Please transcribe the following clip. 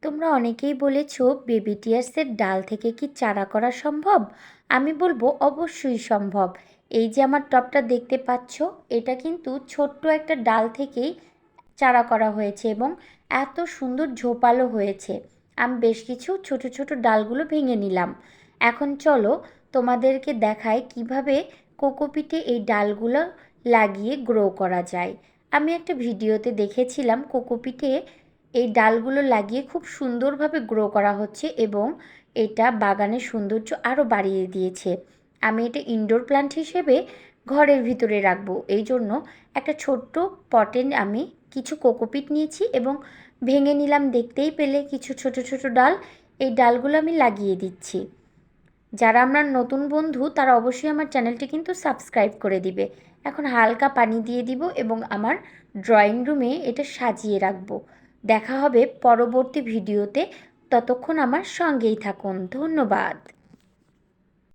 তোমরা অনেকেই বলেছো বেবি টিয়ার্সের ডাল থেকে কি চারা করা সম্ভব? আমি বলবো অবশ্যই সম্ভব। এই যে আমার টবটা দেখতে পাচ্ছ, এটা কিন্তু ছোট্ট একটা ডাল থেকেই চারা করা হয়েছে এবং এত সুন্দর ঝোপালো হয়েছে। আমি বেশ কিছু ছোট ছোট ডালগুলো ভেঙে নিলাম। এখন চলো তোমাদেরকে দেখাই কিভাবে কোকোপিটে এই ডালগুলো লাগিয়ে গ্রো করা যায়। আমি একটা ভিডিওতে দেখেছিলাম কোকোপিটে এই ডালগুলো লাগিয়ে খুব সুন্দরভাবে গ্রো করা হচ্ছে এবং এটা বাগানের সৌন্দর্য আরও বাড়িয়ে দিয়েছে। আমি এটা ইনডোর প্ল্যান্ট হিসেবে ঘরের ভিতরে রাখবো, এই জন্য একটা ছোট্ট পটে আমি কিছু কোকোপিট নিয়েছি এবং ভেঙে নিলাম, দেখতেই পেলে কিছু ছোট ছোট ডাল। এই ডালগুলো আমি লাগিয়ে দিচ্ছি। যারা আমার নতুন বন্ধু তারা অবশ্যই আমার চ্যানেলটি কিন্তু সাবস্ক্রাইব করে দিবে। এখন হালকা পানি দিয়ে দিব এবং আমার ড্রয়িং রুমে এটা সাজিয়ে রাখবো। দেখা হবে পরবর্তী ভিডিওতে। ততক্ষণ আমার সঙ্গেই থাকুন। ধন্যবাদ।